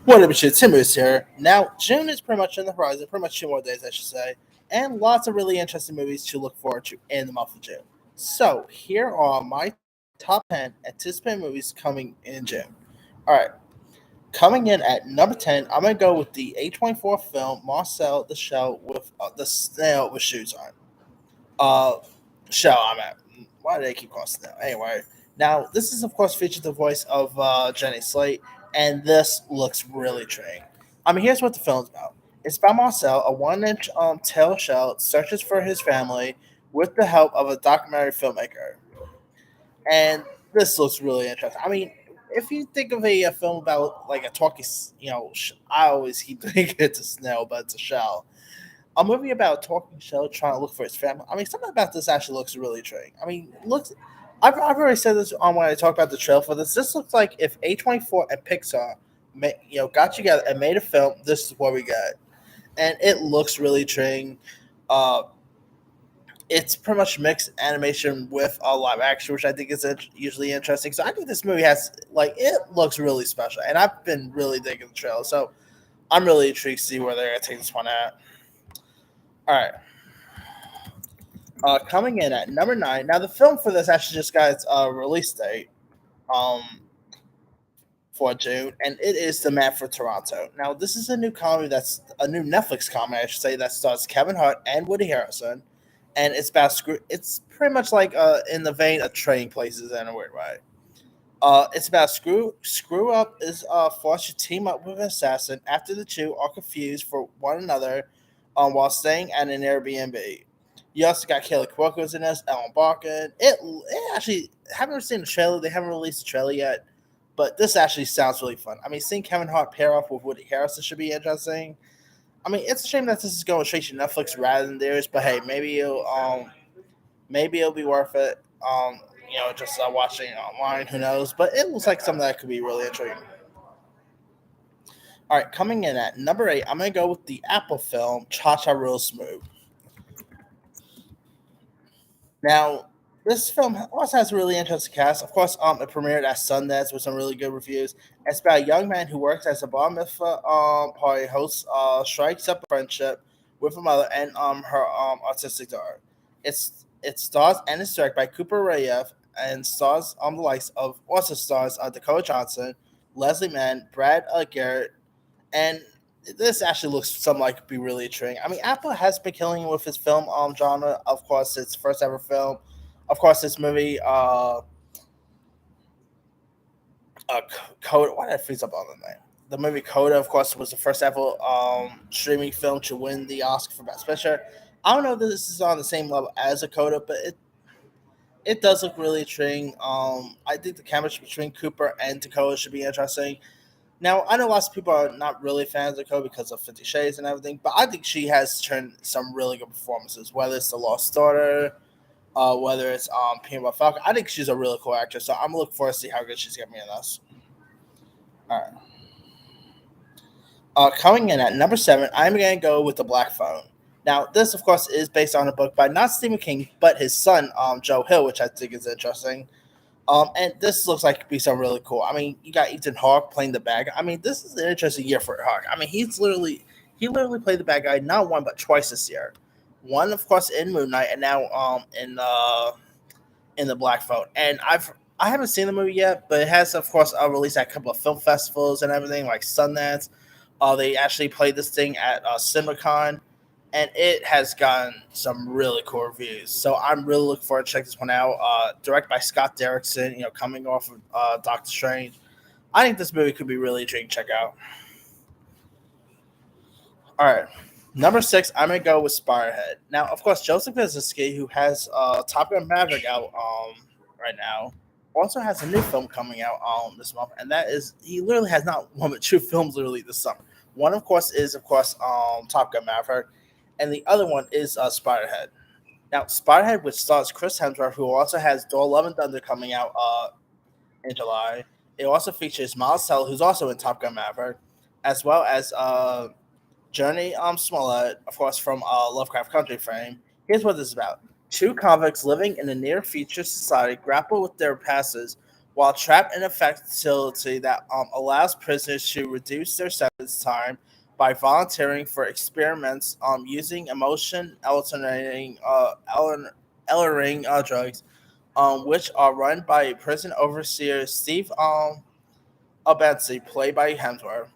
What up, shit? Tim is here. Now, June is pretty much on the horizon, pretty much 2 more days, I should say, and lots of really interesting movies to look forward to in the month of June. So, here are my top 10 anticipated movies coming in June. Alright, coming in at number 10, I'm going to go with the A24 film Marcel the Shell with the Snail with shoes on. Shell, I'm at. Why do they keep calling Snail? Anyway, now this is, of course, features the voice of Jenny Slate, and this looks really intriguing. I mean, here's what the film's about. It's about Marcel, a one-inch tail shell, searches for his family with the help of a documentary filmmaker, and this looks really interesting. I mean, if you think of a film about like a talkie, I always keep thinking it's a snail, but it's a shell. A movie about a talking shell trying to look for his family. I mean, something about this actually looks really intriguing. I mean, looks. I've already said this on when I talk about the trailer for this. This looks like if A24 and Pixar, got together and made a film. This is what we got, and it looks really intriguing. Uh, it's pretty much mixed animation with a live action, which I think is usually interesting. So I think this movie has it looks really special, and I've been really digging the trailer. So I'm really intrigued to see where they're gonna take this one at. All right. Coming in at number 9. Now, the film for this actually just got its release date um, for June, and it is The Man for Toronto. Now, this is a new comedy that's a new Netflix comedy, I should say, that stars Kevin Hart and Woody Harrelson, and it's about screw. It's pretty much like in the vein of Trading Places in a weird way. It's about Screw Up is forced to team up with an assassin after the two are confused for one another while staying at an Airbnb. You also got Kelly Cuoco's in this, Ellen Barkin. It actually haven't seen the trailer. They haven't released the trailer yet, but this actually sounds really fun. I mean, seeing Kevin Hart pair off with Woody Harrelson should be interesting. I mean, it's a shame that this is going straight to Netflix rather than theirs, but hey, maybe it'll be worth it. Just watching it online. Who knows? But it looks like something that could be really intriguing. All right, coming in at number 8, I'm gonna go with the Apple film Cha Cha Real Smooth. Now, this film also has a really interesting cast. Of course, it premiered at Sundance with some really good reviews. It's about a young man who works as a bar mitzvah party host, strikes up a friendship with a mother and her autistic daughter. It stars and is directed by Cooper Rayev and stars the likes of also stars Dakota Johnson, Leslie Mann, Brad Garrett, and this actually looks something like could be really intriguing. I mean, Apple has been killing with his film genre. Of course, its first ever film. Of course, this movie, Coda. Why did I freeze up on the name? The movie Coda, of course, was the first ever streaming film to win the Oscar for Best Picture. I don't know if this is on the same level as a Coda, but it does look really intriguing. I think the chemistry between Cooper and Dakota should be interesting. Now, I know lots of people are not really fans of Code because of 50 Shades and everything, but I think she has turned some really good performances, whether it's The Lost Daughter, whether it's Peanut Falcon. I think she's a really cool actress, so I'm looking forward to see how good she's going to be in this. All right. Coming in at number 7, I'm going to go with The Black Phone. Now, this, of course, is based on a book by not Stephen King, but his son, Joe Hill, which I think is interesting. And this looks like it could be something really cool. I mean, you got Ethan Hawke playing the bad guy. I mean, this is an interesting year for Hawke. I mean, he literally played the bad guy not one but twice this year. One, of course, in Moon Knight, and now in the Black Phone. And I haven't seen the movie yet, but it has, of course, released at a couple of film festivals and everything, like Sundance. They actually played this thing at CinemaCon, and it has gotten some really cool reviews. So I'm really looking forward to check this one out. Directed by Scott Derrickson, coming off of Doctor Strange. I think this movie could be really intriguing to check out. All right. Number 6, I'm gonna go with Spiderhead. Now, of course, Joseph Kosinski, who has Top Gun Maverick out right now, also has a new film coming out this month, and that is he literally has not one but two films literally this summer. One, of course, is Top Gun Maverick, and the other one is Spiderhead. Now, Spiderhead, which stars Chris Hemsworth, who also has Thor: Love and Thunder coming out in July. It also features Miles Teller, who's also in Top Gun Maverick, as well as Journey Smollett, of course, from Lovecraft Country fame. Here's what this is about. Two convicts living in a near future society grapple with their pasts while trapped in a facility that allows prisoners to reduce their sentence time by volunteering for experiments using emotion alternating altering drugs, which are run by prison overseer Steve Abensey, played by Hemsworth.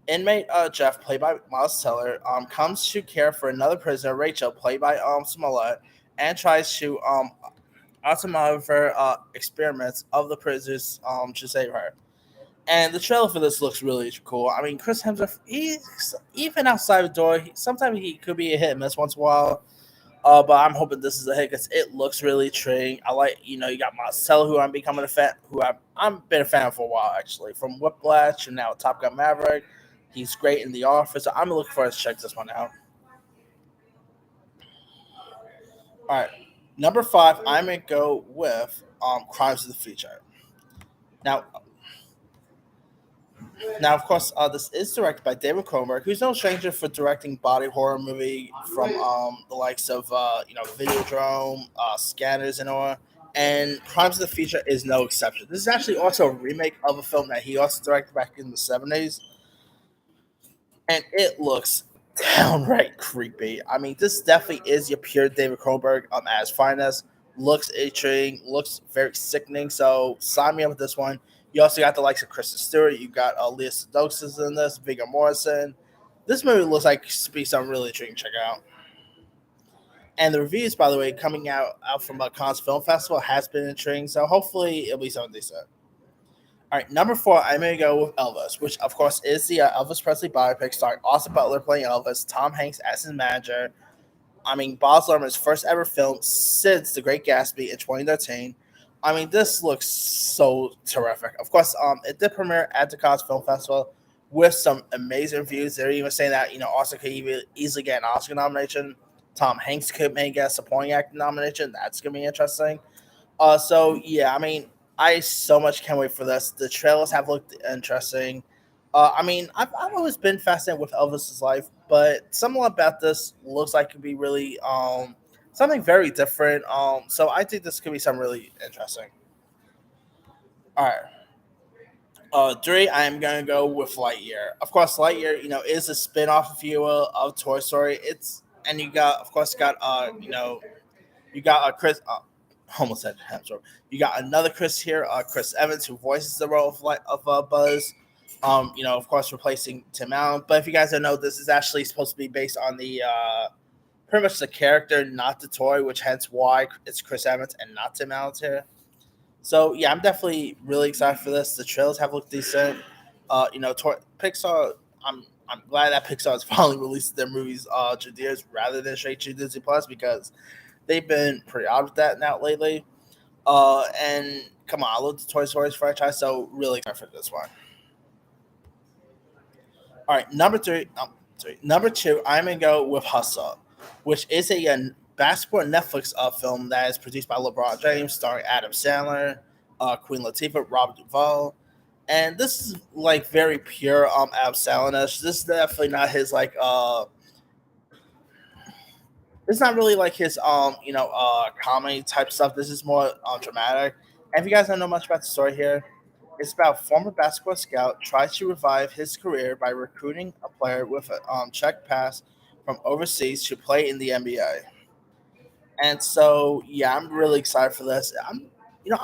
Inmate Jeff, played by Miles Teller, comes to care for another prisoner, Rachel, played by Smollett, and tries to automate experiments of the prisoners to save her. And the trailer for this looks really cool. I mean, Chris Hemsworth, he's even outside the door. Sometimes he could be a hit and miss once in a while. But I'm hoping this is a hit because it looks really intriguing. I like, you got Marcel, who I'm becoming a fan, who I'm been a fan for a while actually, from Whiplash and now Top Gun Maverick. He's great in The Office. So I'm looking forward to check this one out. All right, number five, I'm gonna go with Crimes of the Future. Now, Now, of course, this is directed by David Cronenberg, who's no stranger for directing body horror movie from the likes of Videodrome, Scanners, and all. And Crimes of the Future is no exception. This is actually also a remake of a film that he also directed back in the 70s, and it looks downright creepy. I mean, this definitely is your pure David Cronenberg at his finest. Looks intriguing, looks very sickening. So sign me up with this one. You also got the likes of Kristen Stewart. You got Leah Sedoxis in this, Viggo Morrison. This movie looks like to be something really intriguing to check out. And the reviews, by the way, coming out from Cannes Film Festival has been intriguing. So hopefully it'll be something decent. All right, number four, I'm going to go with Elvis, which of course is the Elvis Presley biopic starring Austin Butler playing Elvis, Tom Hanks as his manager. I mean, Baz Luhrmann's first ever film since The Great Gatsby in 2013. I mean, this looks so terrific. Of course, it did premiere at the Cannes Film Festival with some amazing reviews. They're even saying that Austin could easily get an Oscar nomination. Tom Hanks could maybe get a supporting actor nomination. That's gonna be interesting. So yeah, I mean, I so much can't wait for this. The trailers have looked interesting. I mean, I've always been fascinated with Elvis's life, but something about this looks like it could be really something very different. So I think this could be something really interesting. All right. Three, I am gonna go with Lightyear. Of course, Lightyear, is a spin-off, if you will, of Toy Story. And you got, of course, you got Chris. Almost said Hemsworth. You got another Chris here, Chris Evans, who voices the role of Buzz. Of course, replacing Tim Allen. But if you guys don't know, this is actually supposed to be based on the pretty much the character, not the toy, which hence why it's Chris Evans and not Tim Allen here. So yeah, I'm definitely really excited for this. The trailers have looked decent. Pixar. I'm glad that Pixar has finally released their movies to theaters rather than straight to Disney Plus because they've been pretty odd with that now lately. And come on, I love the Toy Story franchise, so really excited for this one. All right, number two, I'm gonna go with Hustle, which is a basketball Netflix film that is produced by LeBron James, starring Adam Sandler, Queen Latifah, Robert Duvall, and this is like very pure Adam Sandler. This is definitely not his it's not really like his comedy type stuff. This is more dramatic. And if you guys don't know much about the story here, it's about former basketball scout tries to revive his career by recruiting a player with a check pass from overseas to play in the NBA. And so, yeah, I'm really excited for this. I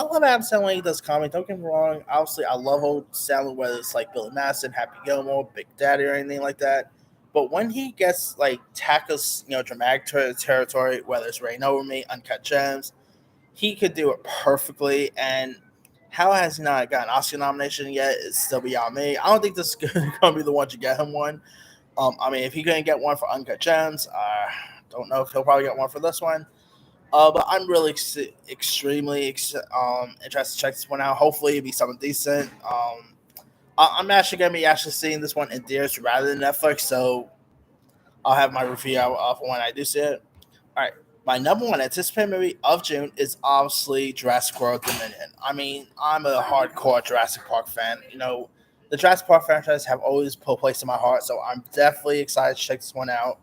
love Adam Sandler when he does comedy. Don't get me wrong. Obviously, I love old Sandler, whether it's like Billy Madison, Happy Gilmore, Big Daddy, or anything like that. But when he gets like tackles, dramatic territory, whether it's Rain Over Me, Uncut Gems, he could do it perfectly. And how has he not got an Oscar nomination yet? It's still beyond me. I don't think this is going to be the one to get him one. I mean, if he couldn't get one for Uncut Gems, don't know if he'll probably get one for this one. But I'm really extremely interested to check this one out. Hopefully, it'll be something decent. I'm actually going to be actually seeing this one in theaters rather than Netflix, so I'll have my review out when I do see it. All right. My number one anticipated movie of June is obviously Jurassic World Dominion. I mean, I'm a hardcore Jurassic Park fan. The Jurassic Park franchise have always put a place in my heart, so I'm definitely excited to check this one out.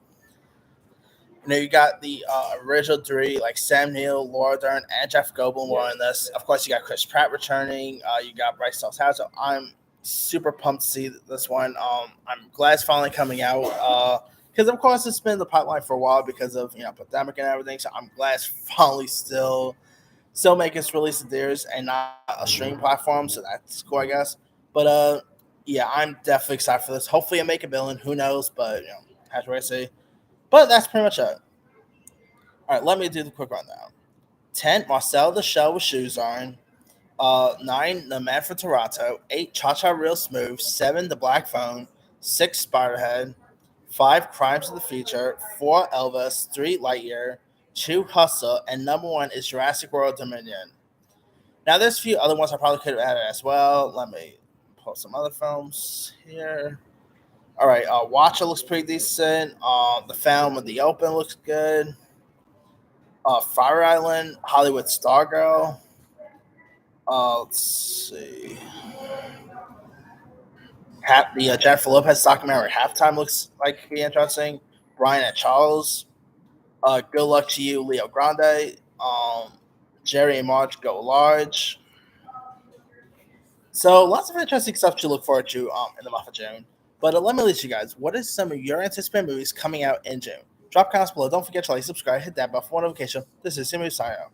You got the original three, like Sam Neill, Laura Dern, and Jeff Goldblum were in this. Of course, you got Chris Pratt returning. You got Bryce Dallas Howard. So I'm super pumped to see this one. I'm glad it's finally coming out. Because of course it's been in the pipeline for a while because of pandemic and everything. So I'm glad it's finally still making its release in theaters and not a streaming platform. So that's cool, I guess. But yeah, I'm definitely excited for this. Hopefully, I make a billion. Who knows? But have to wait and see. But that's pretty much it. All right, let me do the quick rundown. 10, Marcel the Shell with Shoes On. 9, The Man from Toronto. 8, Cha Cha Real Smooth. 7, The Black Phone. 6, Spiderhead. 5, Crimes of the Future. 4, Elvis. 3, Lightyear. 2, Hustle. And number 1 is Jurassic World Dominion. Now, there's a few other ones I probably could have added as well. Let me pull some other films here. All right, Watcher looks pretty decent. The Film of the Open looks good. Fire Island, Hollywood Stargirl. Let's see. The Jennifer Lopez documentary Halftime looks like could be interesting. Brian and Charles. Good Luck to You, Leo Grande. Jerry and Marge Go Large. So lots of interesting stuff to look forward to in the month of June. But let me let you guys. What is some of your anticipated movies coming out in June? Drop comments below. Don't forget to like, subscribe, hit that bell for notification. This is Simon signing out.